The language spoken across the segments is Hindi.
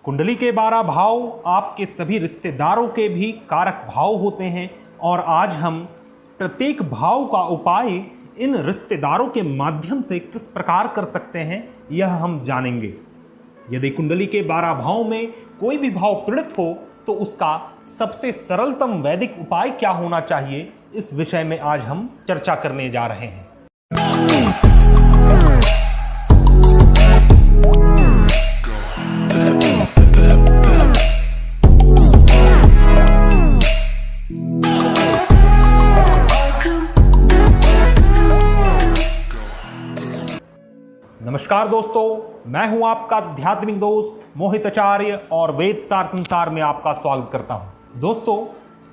कुंडली के 12 भाव आपके सभी रिश्तेदारों के भी कारक भाव होते हैं और आज हम प्रत्येक भाव का उपाय इन रिश्तेदारों के माध्यम से किस प्रकार कर सकते हैं यह हम जानेंगे। यदि कुंडली के 12 भाव में कोई भी भाव पीड़ित हो तो उसका सबसे सरलतम वैदिक उपाय क्या होना चाहिए, इस विषय में आज हम चर्चा करने जा रहे हैं। नमस्कार दोस्तों, मैं हूं आपका आध्यात्मिक दोस्त मोहित आचार्य और वेद सार संसार में आपका स्वागत करता हूं। दोस्तों,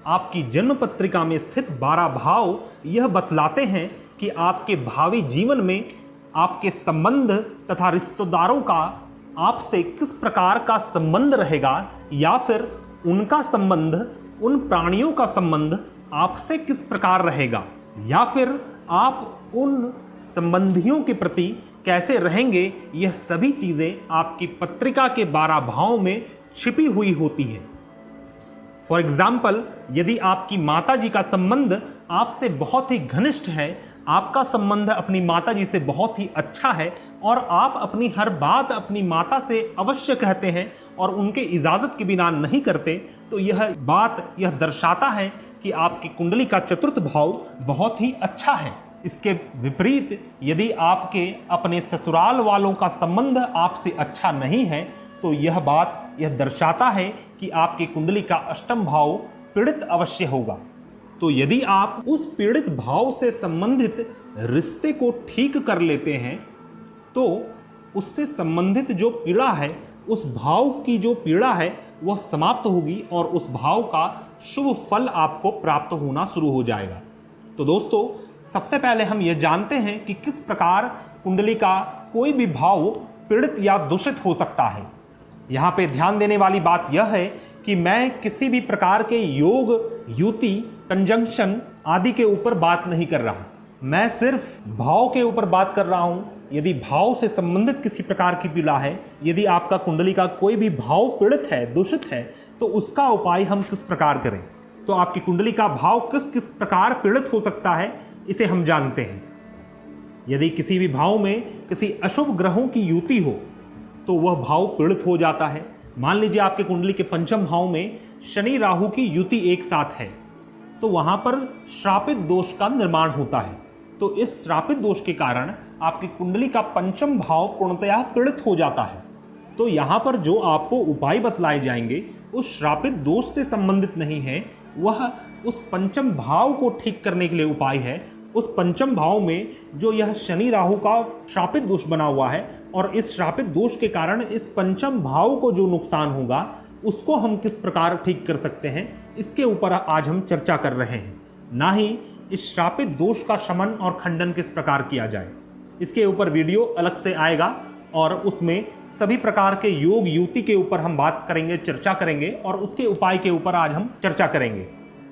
आपकी जन्म पत्रिका में स्थित 12 भाव यह बतलाते हैं कि आपके भावी जीवन में आपके संबंध तथा रिश्तेदारों का आपसे किस प्रकार का संबंध रहेगा, या फिर उनका संबंध, उन प्राणियों का संबंध आपसे किस प्रकार रहेगा, या फिर आप उन संबंधियों के प्रति कैसे रहेंगे। यह सभी चीज़ें आपकी पत्रिका के 12 भावों में छिपी हुई होती है। फॉर एग्जाम्पल, यदि आपकी माताजी का संबंध आपसे बहुत ही घनिष्ठ है, आपका संबंध अपनी माताजी से बहुत ही अच्छा है और आप अपनी हर बात अपनी माता से अवश्य कहते हैं और उनके इजाज़त के बिना नहीं करते, तो यह दर्शाता है कि आपकी कुंडली का चतुर्थ भाव बहुत ही अच्छा है। इसके विपरीत यदि आपके अपने ससुराल वालों का संबंध आपसे अच्छा नहीं है तो यह दर्शाता है कि आपकी कुंडली का अष्टम भाव पीड़ित अवश्य होगा। तो यदि आप उस पीड़ित भाव से संबंधित रिश्ते को ठीक कर लेते हैं तो उससे संबंधित जो पीड़ा है, उस भाव की जो पीड़ा है वह समाप्त होगी और उस भाव का शुभ फल आपको प्राप्त होना शुरू हो जाएगा। तो दोस्तों, सबसे पहले हम यह जानते हैं कि किस प्रकार कुंडली का कोई भी भाव पीड़ित या दूषित हो सकता है। यहाँ पे ध्यान देने वाली बात यह है कि मैं किसी भी प्रकार के योग, युति, कंजंक्शन आदि के ऊपर बात नहीं कर रहा, मैं सिर्फ भाव के ऊपर बात कर रहा हूँ। यदि भाव से संबंधित किसी प्रकार की पीड़ा है, यदि आपका कुंडली का कोई भी भाव पीड़ित है, दूषित है, तो उसका उपाय हम किस प्रकार करें। तो आपकी कुंडली का भाव किस किस प्रकार पीड़ित हो सकता है इसे हम जानते हैं। यदि किसी भी भाव में किसी अशुभ ग्रहों की युति हो तो वह भाव पीड़ित हो जाता है। मान लीजिए आपके कुंडली के पंचम भाव में शनि राहु की युति एक साथ है, तो वहां पर श्रापित दोष का निर्माण होता है। तो इस श्रापित दोष के कारण आपकी कुंडली का पंचम भाव पूर्णतया पीड़ित हो जाता है। तो यहाँ पर जो आपको उपाय बतलाए जाएंगे उस श्रापित दोष से संबंधित नहीं है, वह उस पंचम भाव को ठीक करने के लिए उपाय है। उस पंचम भाव में जो यह शनि राहु का श्रापित दोष बना हुआ है और इस श्रापित दोष के कारण इस पंचम भाव को जो नुकसान होगा उसको हम किस प्रकार ठीक कर सकते हैं, इसके ऊपर आज हम चर्चा कर रहे हैं। ना ही इस श्रापित दोष का शमन और खंडन किस प्रकार किया जाए, इसके ऊपर वीडियो अलग से आएगा और उसमें सभी प्रकार के योग युति के ऊपर हम बात करेंगे, चर्चा करेंगे और उसके उपाय के ऊपर आज हम चर्चा करेंगे।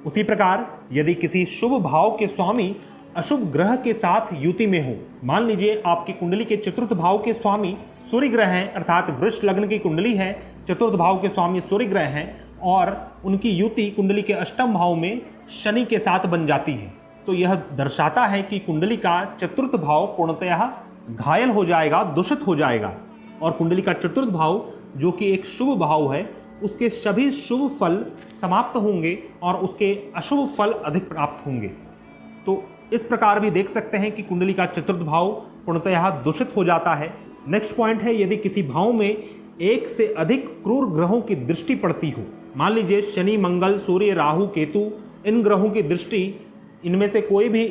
उसी प्रकार यदि किसी शुभ भाव के स्वामी अशुभ ग्रह के साथ युति में हो, मान लीजिए आपकी कुंडली के चतुर्थ भाव के स्वामी सूर्य ग्रह हैं, अर्थात वृष लग्न की कुंडली है, चतुर्थ भाव के स्वामी सूर्य ग्रह हैं और उनकी युति कुंडली के अष्टम भाव में शनि के साथ बन जाती है, तो यह दर्शाता है कि कुंडली का चतुर्थ भाव पूर्णतः घायल हो जाएगा, दूषित हो जाएगा और कुंडली का चतुर्थ भाव जो कि एक शुभ भाव है उसके सभी शुभ फल समाप्त होंगे और उसके अशुभ फल अधिक प्राप्त होंगे। तो इस प्रकार भी देख सकते हैं कि कुंडली का चतुर्थ भाव पूर्णतः दूषित हो जाता है। नेक्स्ट पॉइंट है, यदि किसी भाव में एक से अधिक क्रूर ग्रहों की दृष्टि पड़ती हो, मान लीजिए शनि, मंगल, सूर्य, राहु, केतु, इन ग्रहों की दृष्टि, इनमें से कोई भी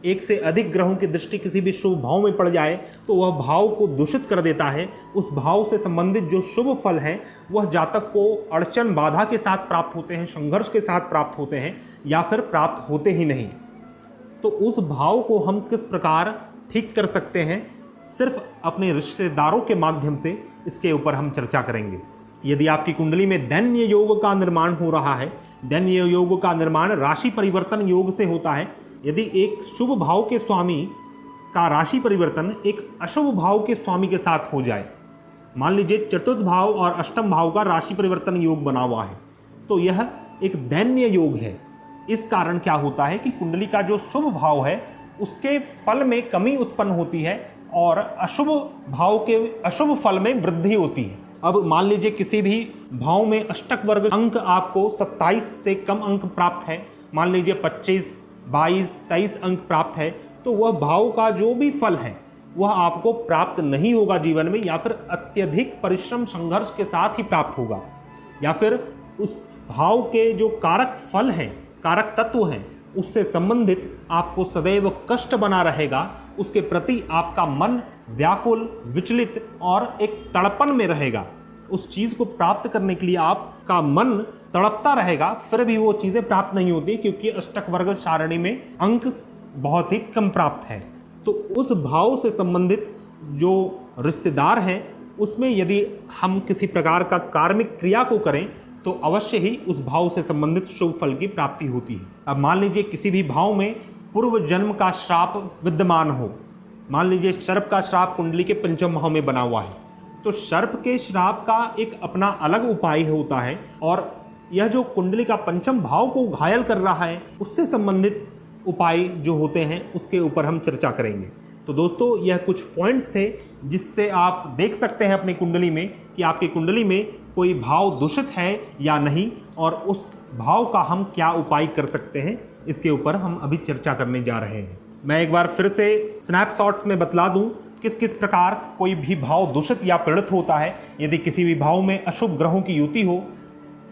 एक से अधिक ग्रहों की दृष्टि किसी भी शुभ भाव में पड़ जाए तो वह भाव को दूषित कर देता है। उस भाव से संबंधित जो शुभ फल हैं वह जातक को अड़चन बाधा के साथ प्राप्त होते हैं, संघर्ष के साथ प्राप्त होते हैं या फिर प्राप्त होते ही नहीं। तो उस भाव को हम किस प्रकार ठीक कर सकते हैं, सिर्फ अपने रिश्तेदारों के माध्यम से, इसके ऊपर हम चर्चा करेंगे। यदि आपकी कुंडली में दैन्य योग का निर्माण हो रहा है, दैन्य योग का निर्माण राशि परिवर्तन योग से होता है। यदि एक शुभ भाव के स्वामी का राशि परिवर्तन एक अशुभ भाव के स्वामी के साथ हो जाए मान लीजिए चतुर्थ भाव और अष्टम भाव का राशि परिवर्तन योग बना हुआ है, तो यह एक दैन्य योग है। इस कारण क्या होता है कि कुंडली का जो शुभ भाव है उसके फल में कमी उत्पन्न होती है और अशुभ भाव के अशुभ फल में वृद्धि होती है। अब मान लीजिए किसी भी भाव में अष्टक वर्ग अंक आपको 27 से कम अंक प्राप्त है, मान लीजिए 25, 22, 23 अंक प्राप्त है, तो वह भाव का जो भी फल है वह आपको प्राप्त नहीं होगा जीवन में, या फिर अत्यधिक परिश्रम संघर्ष के साथ ही प्राप्त होगा, या फिर उस भाव के जो कारक फल हैं, कारक तत्व हैं, उससे संबंधित आपको सदैव कष्ट बना रहेगा। उसके प्रति आपका मन व्याकुल, विचलित और एक तड़पन में रहेगा। उस चीज़ को प्राप्त करने के लिए आपका मन तड़पता रहेगा, फिर भी वो चीज़ें प्राप्त नहीं होती क्योंकि अष्टक वर्ग सारणी में अंक बहुत ही कम प्राप्त है। तो उस भाव से संबंधित जो रिश्तेदार हैं उसमें यदि हम किसी प्रकार का कार्मिक क्रिया को करें तो अवश्य ही उस भाव से संबंधित शुभ फल की प्राप्ति होती है। अब मान लीजिए किसी भी भाव में पूर्व जन्म का श्राप विद्यमान हो, मान लीजिए सर्प का श्राप कुंडली के पंचम भाव में बना हुआ है, तो सर्प के श्राप का एक अपना अलग उपाय होता है, और यह जो कुंडली का पंचम भाव को घायल कर रहा है उससे संबंधित उपाय जो होते हैं उसके ऊपर हम चर्चा करेंगे। तो दोस्तों यह कुछ पॉइंट्स थे जिससे आप देख सकते हैं अपनी कुंडली में कि आपकी कुंडली में कोई भाव दूषित है या नहीं, और उस भाव का हम क्या उपाय कर सकते हैं, इसके ऊपर हम अभी चर्चा करने जा रहे हैं। मैं एक बार फिर से स्नैपशॉट्स में बतला दूं किस किस प्रकार कोई भी भाव दूषित या पीड़ित होता है। यदि किसी भी भाव में अशुभ ग्रहों की युति हो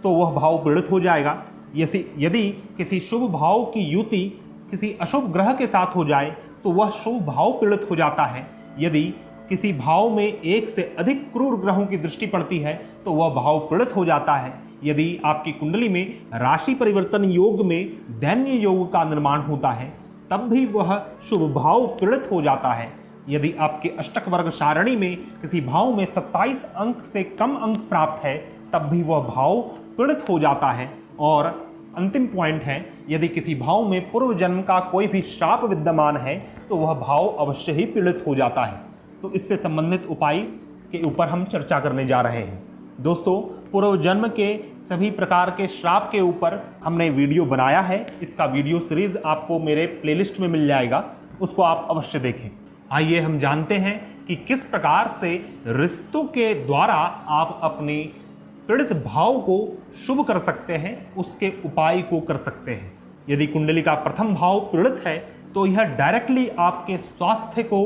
तो वह भाव पीड़ित हो जाएगा। यदि किसी शुभ भाव की युति किसी अशुभ ग्रह के साथ हो जाए तो वह शुभ भाव पीड़ित हो जाता है। यदि किसी भाव में एक से अधिक क्रूर ग्रहों की दृष्टि पड़ती है तो वह भाव पीड़ित हो जाता है। यदि आपकी कुंडली में राशि परिवर्तन योग में दैन्य योग का निर्माण होता है तब भी वह शुभ भाव पीड़ित हो जाता है। यदि आपके अष्टक वर्ग सारणी में किसी भाव में 27 अंक से कम अंक प्राप्त है तब भी वह भाव पीड़ित हो जाता है। और अंतिम पॉइंट है, यदि किसी भाव में पूर्व जन्म का कोई भी श्राप विद्यमान है तो वह भाव अवश्य ही पीड़ित हो जाता है। तो इससे संबंधित उपाय के ऊपर हम चर्चा करने जा रहे हैं। दोस्तों पूर्व जन्म के सभी प्रकार के श्राप के ऊपर हमने वीडियो बनाया है। इसका वीडियो सीरीज आपको मेरे प्लेलिस्ट में मिल जाएगा, उसको आप अवश्य देखें। आइए हम जानते हैं कि किस प्रकार से रिश्तों के द्वारा आप अपने पीड़ित भाव को शुभ कर सकते हैं, उसके उपाय को कर सकते हैं। यदि कुंडली का प्रथम भाव पीड़ित है तो यह डायरेक्टली आपके स्वास्थ्य को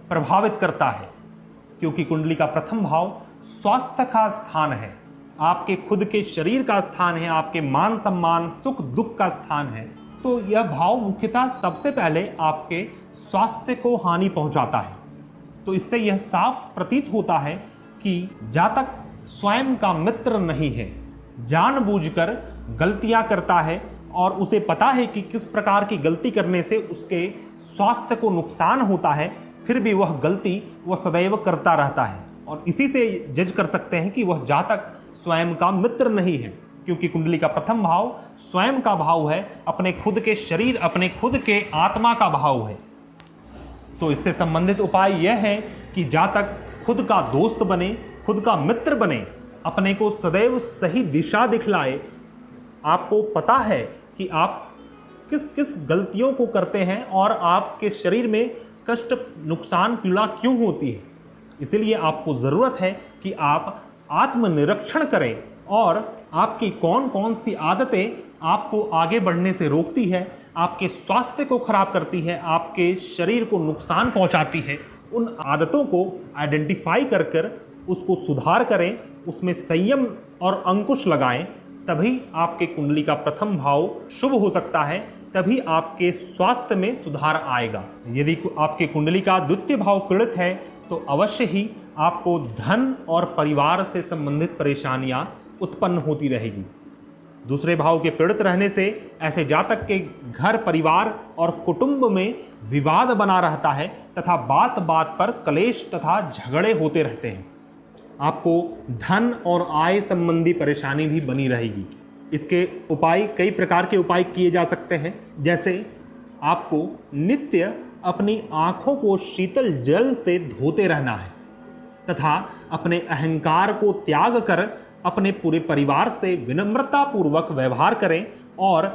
प्रभावित करता है, क्योंकि कुंडली का प्रथम भाव स्वास्थ्य का स्थान है, आपके खुद के शरीर का स्थान है, आपके मान सम्मान सुख दुख का स्थान है। तो यह भाव मुख्यतः सबसे पहले आपके स्वास्थ्य को हानि पहुंचाता है। तो इससे यह साफ प्रतीत होता है कि जातक स्वयं का मित्र नहीं है, जानबूझकर गलतियां करता है और उसे पता है कि किस प्रकार की गलती करने से उसके स्वास्थ्य को नुकसान होता है, फिर भी वह गलती वह सदैव करता रहता है। और इसी से जज कर सकते हैं कि वह जातक स्वयं का मित्र नहीं है, क्योंकि कुंडली का प्रथम भाव स्वयं का भाव है, अपने खुद के शरीर, अपने खुद के आत्मा का भाव है। तो इससे संबंधित उपाय यह है कि जातक खुद का दोस्त बने, खुद का मित्र बने, अपने को सदैव सही दिशा दिखलाए। आपको पता है कि आप किस किस गलतियों को करते हैं और आपके शरीर में कष्ट, नुकसान, पीड़ा क्यों होती है। इसलिए आपको ज़रूरत है कि आप आत्मनिरीक्षण करें और आपकी कौन कौन सी आदतें आपको आगे बढ़ने से रोकती है, आपके स्वास्थ्य को खराब करती है, आपके शरीर को नुकसान पहुंचाती है। उन आदतों को आइडेंटिफाई कर उसको सुधार करें, उसमें संयम और अंकुश लगाएं, तभी आपके कुंडली का प्रथम भाव शुभ हो सकता है, तभी आपके स्वास्थ्य में सुधार आएगा। यदि आपके कुंडली का द्वितीय भाव पीड़ित है तो अवश्य ही आपको धन और परिवार से संबंधित परेशानियां उत्पन्न होती रहेगी। दूसरे भाव के पीड़ित रहने से ऐसे जातक के घर, परिवार और कुटुंब में विवाद बना रहता है तथा बात बात पर कलेश तथा झगड़े होते रहते हैं। आपको धन और आय संबंधी परेशानी भी बनी रहेगी। इसके उपाय, कई प्रकार के उपाय किए जा सकते हैं, जैसे आपको नित्य अपनी आँखों को शीतल जल से धोते रहना है। तथा अपने अहंकार को त्याग कर अपने पूरे परिवार से विनम्रता पूर्वक व्यवहार करें और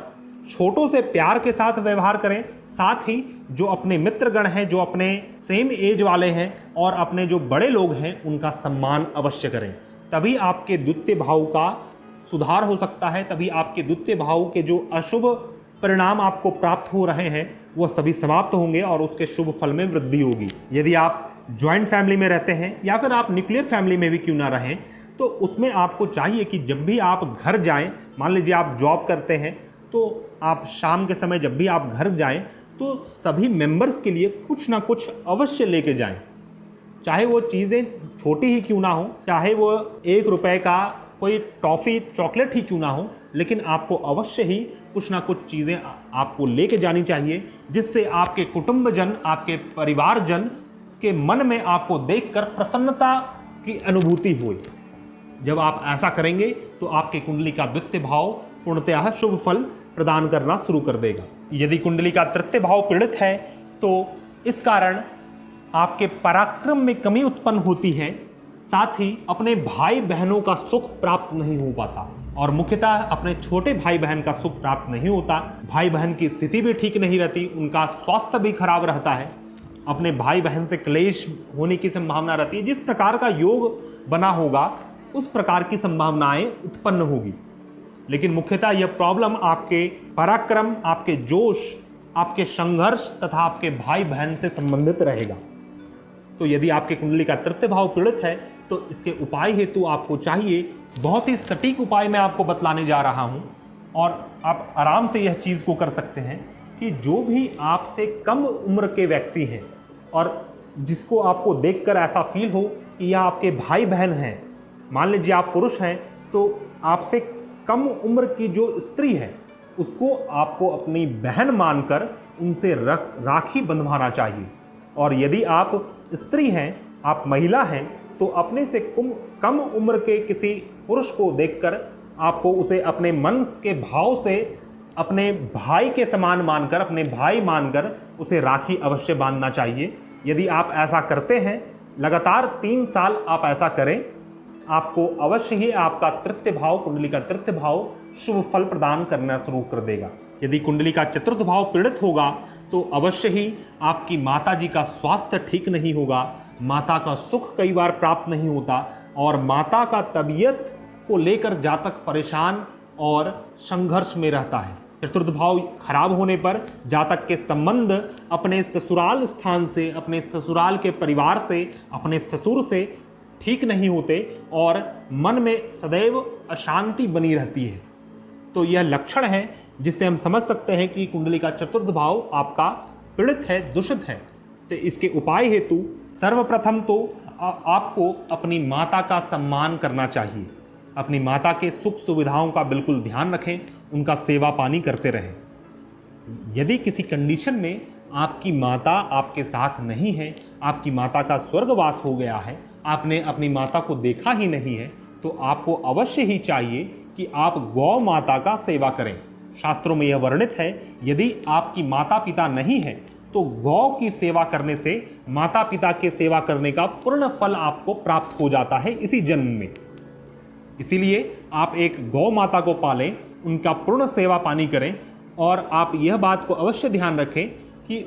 छोटों से प्यार के साथ व्यवहार करें। साथ ही जो अपने मित्रगण हैं, जो अपने सेम एज वाले हैं और अपने जो बड़े लोग हैं, उनका सम्मान अवश्य करें। तभी आपके द्वितीय भाव का सुधार हो सकता है, तभी आपके द्वितीय भाव के जो अशुभ परिणाम आपको प्राप्त हो रहे हैं वह सभी समाप्त होंगे और उसके शुभ फल में वृद्धि होगी। यदि आप ज्वाइंट फैमिली में रहते हैं या फिर आप न्यूक्लियर फैमिली में भी क्यों ना रहें, तो उसमें आपको चाहिए कि जब भी आप घर जाएं, मान लीजिए आप जॉब करते हैं, तो आप शाम के समय जब भी आप घर जाएं तो सभी मेंबर्स के लिए कुछ ना कुछ अवश्य लेके जाएं। चाहे वो चीज़ें छोटी ही क्यों ना हो, चाहे वो 1 रुपए का कोई टॉफ़ी चॉकलेट ही क्यों ना हो, लेकिन आपको अवश्य ही कुछ ना कुछ चीज़ें आपको लेके जानी चाहिए, जिससे आपके कुटुंबजन, आपके परिवारजन के मन में आपको देखकर प्रसन्नता की अनुभूति हुई। जब आप ऐसा करेंगे तो आपके कुंडली का द्वितीय भाव पूर्णतः शुभ फल प्रदान करना शुरू कर देगा। यदि कुंडली का तृतीय भाव पीड़ित है तो इस कारण आपके पराक्रम में कमी उत्पन्न होती है, साथ ही अपने भाई बहनों का सुख प्राप्त नहीं हो पाता और मुख्यतः अपने छोटे भाई बहन का सुख प्राप्त नहीं होता। भाई बहन की स्थिति भी ठीक नहीं रहती, उनका स्वास्थ्य भी खराब रहता है, अपने भाई बहन से क्लेश होने की संभावना रहती है। जिस प्रकार का योग बना होगा उस प्रकार की संभावनाएं उत्पन्न होगी, लेकिन मुख्यतः यह प्रॉब्लम आपके पराक्रम, आपके जोश, आपके संघर्ष तथा आपके भाई बहन से संबंधित रहेगा। तो यदि आपके कुंडली का तृतीय भाव पीड़ित है तो इसके उपाय हेतु आपको चाहिए, बहुत ही सटीक उपाय मैं आपको बतलाने जा रहा हूं और आप आराम से यह चीज़ को कर सकते हैं कि जो भी आपसे कम उम्र के व्यक्ति हैं और जिसको आपको देखकर ऐसा फील हो कि यह आपके भाई बहन हैं, मान लीजिए आप पुरुष हैं तो आपसे कम उम्र की जो स्त्री है उसको आपको अपनी बहन मानकर उनसे राखी बंधवाना चाहिए। और यदि आप स्त्री हैं, आप महिला हैं, तो अपने से कम उम्र के किसी पुरुष को देखकर आपको उसे अपने मन के भाव से अपने भाई के समान मानकर, अपने भाई मानकर उसे राखी अवश्य बांधना चाहिए। यदि आप ऐसा करते हैं, लगातार 3 साल आप ऐसा करें, आपको अवश्य ही आपका तृतीय भाव, कुंडली का तृतीय भाव शुभ फल प्रदान करना शुरू कर देगा। यदि कुंडली का चतुर्थ भाव पीड़ित होगा तो अवश्य ही आपकी माता जी का स्वास्थ्य ठीक नहीं होगा, माता का सुख कई बार प्राप्त नहीं होता और माता का तबीयत को लेकर जातक परेशान और संघर्ष में रहता है। चतुर्थ भाव खराब होने पर जातक के संबंध अपने ससुराल स्थान से, अपने ससुराल के परिवार से, अपने ससुर से ठीक नहीं होते और मन में सदैव अशांति बनी रहती है। तो यह लक्षण है जिससे हम समझ सकते हैं कि कुंडली का चतुर्थ भाव आपका पीड़ित है, दूषित है। तो इसके उपाय हेतु सर्वप्रथम तो आपको अपनी माता का सम्मान करना चाहिए। अपनी माता के सुख सुविधाओं का बिल्कुल ध्यान रखें, उनका सेवा पानी करते रहें। यदि किसी कंडीशन में आपकी माता आपके साथ नहीं है, आपकी माता का स्वर्गवास हो गया है, आपने अपनी माता को देखा ही नहीं है, तो आपको अवश्य ही चाहिए कि आप गौ माता का सेवा करें। शास्त्रों में यह वर्णित है, यदि आपकी माता पिता नहीं है तो गौ की सेवा करने से माता पिता के सेवा करने का पूर्ण फल आपको प्राप्त हो जाता है इसी जन्म में। इसीलिए आप एक गौ माता को पालें, उनका पूर्ण सेवा पानी करें और आप यह बात को अवश्य ध्यान रखें कि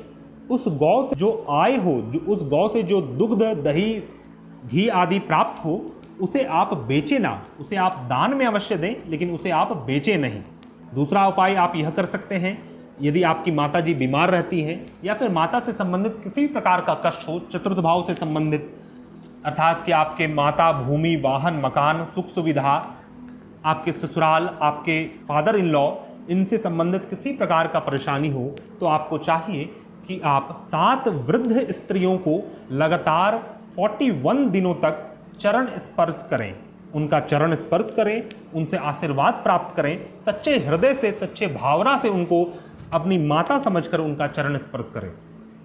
उस गौ से जो आय हो, उस गौ से जो दुग्ध, दही, घी आदि प्राप्त हो, उसे आप बेचें ना, उसे आप दान में अवश्य दें, लेकिन उसे आप बेचें नहीं। दूसरा उपाय आप यह कर सकते हैं, यदि आपकी माता जी बीमार रहती हैं या फिर माता से संबंधित किसी भी प्रकार का कष्ट हो, चतुर्थ भाव से संबंधित, अर्थात कि आपके माता, भूमि, वाहन, मकान, सुख सुविधा, आपके ससुराल, आपके फादर इन लॉ, इनसे संबंधित किसी प्रकार का परेशानी हो, तो आपको चाहिए कि आप 7 वृद्ध स्त्रियों को लगातार 41 दिनों तक चरण स्पर्श करें, उनका चरण स्पर्श करें, उनसे आशीर्वाद प्राप्त करें, सच्चे हृदय से, सच्चे भावना से उनको अपनी माता समझकर उनका चरण स्पर्श करें।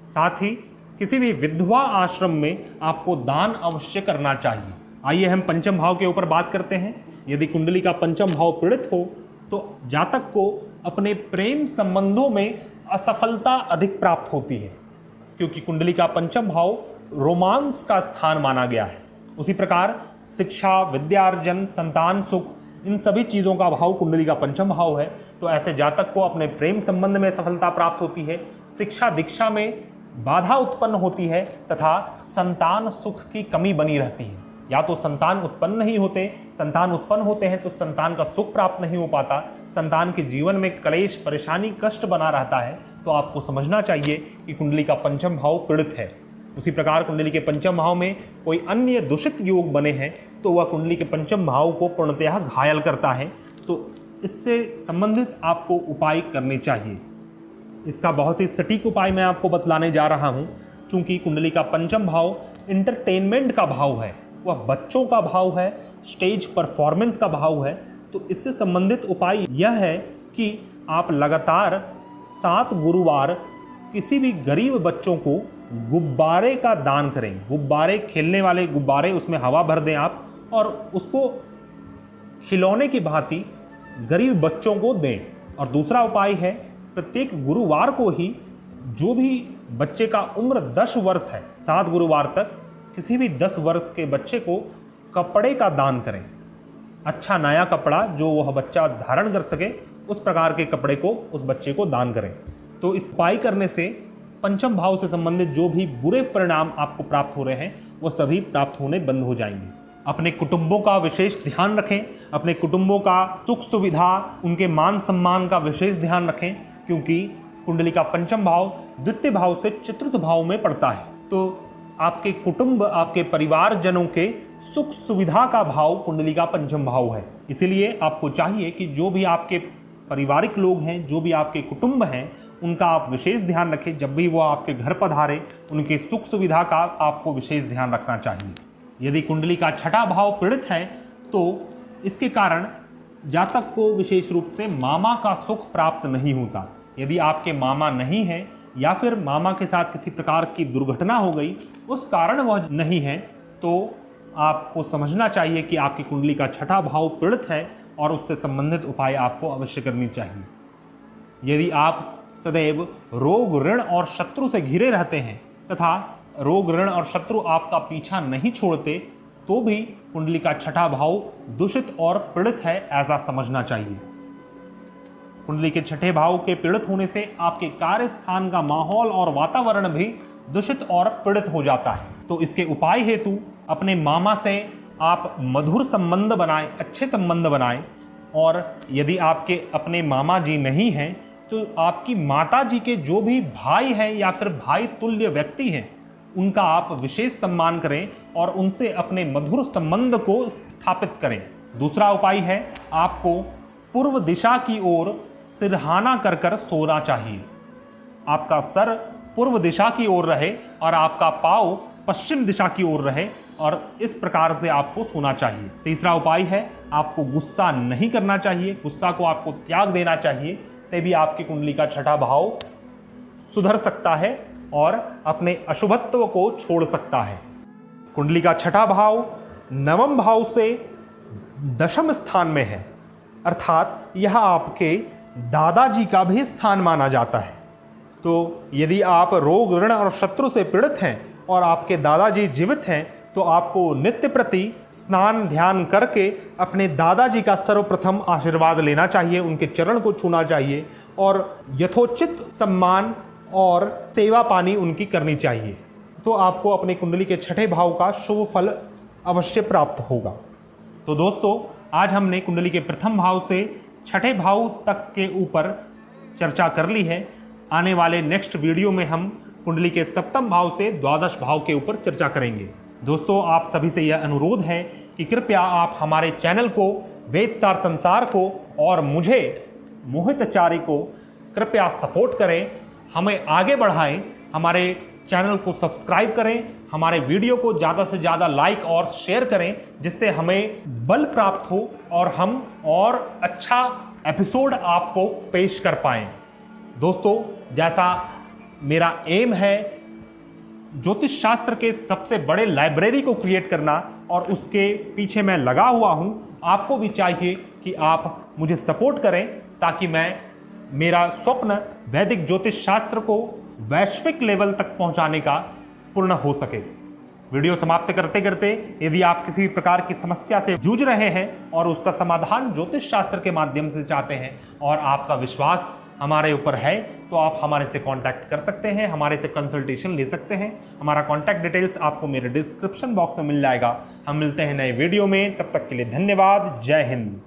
साथ ही किसी भी विधवा आश्रम में आपको दान अवश्य करना चाहिए। आइए हम पंचम भाव के ऊपर बात करते हैं। यदि कुंडली का पंचम भाव पीड़ित हो तो जातक को अपने प्रेम संबंधों में असफलता अधिक प्राप्त होती है, क्योंकि कुंडली का पंचम भाव रोमांस का स्थान माना गया है उसी प्रकार शिक्षा, विद्यार्जन, संतान सुख, इन सभी चीज़ों का भाव कुंडली का पंचम भाव है। तो ऐसे जातक को अपने प्रेम संबंध में सफलता प्राप्त होती है, शिक्षा दीक्षा में बाधा उत्पन्न होती है तथा संतान सुख की कमी बनी रहती है। या तो संतान उत्पन्न नहीं होते, संतान उत्पन्न होते हैं तो संतान का सुख प्राप्त नहीं हो पाता, संतान के जीवन में क्लेश, परेशानी, कष्ट बना रहता है। तो आपको समझना चाहिए कि कुंडली का पंचम भाव पीड़ित है। उसी प्रकार कुंडली के पंचम भाव में कोई अन्य दूषित योग बने हैं तो वह कुंडली के पंचम भाव को पूर्णतः घायल करता है। तो इससे संबंधित आपको उपाय करने चाहिए। इसका बहुत ही सटीक उपाय मैं आपको बतलाने जा रहा हूं। चूंकि कुंडली का पंचम भाव इंटरटेनमेंट का भाव है, वह बच्चों का भाव है, स्टेज परफॉर्मेंस का भाव है। तो इससे संबंधित उपाय यह है कि आप लगातार 7 गुरुवार किसी भी गरीब बच्चों को गुब्बारे का दान करें। गुब्बारे, खेलने वाले गुब्बारे, उसमें हवा भर दें आप और उसको खिलौने की भांति गरीब बच्चों को दें। और दूसरा उपाय है, प्रत्येक गुरुवार को ही जो भी बच्चे का उम्र 10 वर्ष है, 7 गुरुवार तक किसी भी 10 वर्ष के बच्चे को कपड़े का दान करें। अच्छा नया कपड़ा जो वह बच्चा धारण कर सके, उस प्रकार के कपड़े को उस बच्चे को दान करें। तो इस उपाय करने से पंचम भाव से संबंधित जो भी बुरे परिणाम आपको प्राप्त हो रहे हैं वह सभी प्राप्त होने बंद हो जाएंगे। अपने कुटुंबों का विशेष ध्यान रखें, अपने कुटुंबों का सुख सुविधा, उनके मान सम्मान का विशेष ध्यान रखें, क्योंकि कुंडली का पंचम भाव द्वितीय भाव से चतुर्थ भाव में पड़ता है। तो आपके कुटुंब, आपके परिवारजनों के सुख सुविधा का भाव कुंडली का पंचम भाव है। इसीलिए आपको चाहिए कि जो भी आपके पारिवारिक लोग हैं, जो भी आपके कुटुंब हैं, उनका आप विशेष ध्यान रखें। जब भी वो आपके घर पधारे, उनके सुख सुविधा का आपको विशेष ध्यान रखना चाहिए। यदि कुंडली का छठा भाव पीड़ित है तो इसके कारण जातक को विशेष रूप से मामा का सुख प्राप्त नहीं होता। यदि आपके मामा नहीं है या फिर मामा के साथ किसी प्रकार की दुर्घटना हो गई, उस कारण वह नहीं है, तो आपको समझना चाहिए कि आपकी कुंडली का छठा भाव पीड़ित है और उससे संबंधित उपाय आपको अवश्य करनी चाहिए। यदि आप सदैव रोग, ऋण और शत्रु से घिरे रहते हैं तथा रोग, ऋण और शत्रु आपका पीछा नहीं छोड़ते, तो भी कुंडली का छठा भाव दूषित और पीड़ित है, ऐसा समझना चाहिए। कुंडली के छठे भाव के पीड़ित होने से आपके कार्य स्थान का माहौल और वातावरण भी दूषित और पीड़ित हो जाता है। तो इसके उपाय हेतु अपने मामा से आप मधुर संबंध बनाएं, अच्छे संबंध बनाएं। और यदि आपके अपने मामा जी नहीं हैं तो आपकी माता जी के जो भी भाई हैं या फिर भाई तुल्य व्यक्ति हैं, उनका आप विशेष सम्मान करें और उनसे अपने मधुर संबंध को स्थापित करें। दूसरा उपाय है, आपको पूर्व दिशा की ओर सिरहाना कर कर सोना चाहिए। आपका सर पूर्व दिशा की ओर रहे और आपका पाँव पश्चिम दिशा की ओर रहे और इस प्रकार से आपको सोना चाहिए। तीसरा उपाय है, आपको गुस्सा नहीं करना चाहिए, गुस्सा को आपको त्याग देना चाहिए, तभी आपकी कुंडली का छठा भाव सुधर सकता है और अपने अशुभत्व को छोड़ सकता है। कुंडली का छठा भाव नवम भाव से दशम स्थान में है, अर्थात यह आपके दादाजी का भी स्थान माना जाता है। तो यदि आप रोग, ऋण और शत्रु से पीड़ित हैं और आपके दादाजी जीवित हैं तो आपको नित्य प्रति स्नान ध्यान करके अपने दादाजी का सर्वप्रथम आशीर्वाद लेना चाहिए, उनके चरण को छूना चाहिए और यथोचित सम्मान और सेवा पानी उनकी करनी चाहिए। तो आपको अपनी कुंडली के छठे भाव का शुभ फल अवश्य प्राप्त होगा। तो दोस्तों, आज हमने कुंडली के प्रथम भाव से छठे भाव तक के ऊपर चर्चा कर ली है। आने वाले नेक्स्ट वीडियो में हम कुंडली के सप्तम भाव से द्वादश भाव के ऊपर चर्चा करेंगे। दोस्तों, आप सभी से यह अनुरोध है कि कृपया आप हमारे चैनल को, वेदसार संसार को और मुझे मोहित आचार्य को कृपया सपोर्ट करें, हमें आगे बढ़ाएं, हमारे चैनल को सब्सक्राइब करें, हमारे वीडियो को ज़्यादा से ज़्यादा लाइक और शेयर करें, जिससे हमें बल प्राप्त हो और हम और अच्छा एपिसोड आपको पेश कर पाएं। दोस्तों, जैसा मेरा एम है ज्योतिष शास्त्र के सबसे बड़े लाइब्रेरी को क्रिएट करना और उसके पीछे मैं लगा हुआ हूं, आपको भी चाहिए कि आप मुझे सपोर्ट करें ताकि मेरा स्वप्न वैदिक ज्योतिष शास्त्र को वैश्विक लेवल तक पहुंचाने का पूर्ण हो सके। वीडियो समाप्त करते करते यदि आप किसी भी प्रकार की समस्या से जूझ रहे हैं और उसका समाधान ज्योतिष शास्त्र के माध्यम से चाहते हैं और आपका विश्वास हमारे ऊपर है, तो आप हमारे से कांटेक्ट कर सकते हैं, हमारे से कंसल्टेशन ले सकते हैं। हमारा कांटेक्ट डिटेल्स आपको मेरे डिस्क्रिप्शन बॉक्स में मिल जाएगा। हम मिलते हैं नए वीडियो में, तब तक के लिए धन्यवाद। जय हिंद।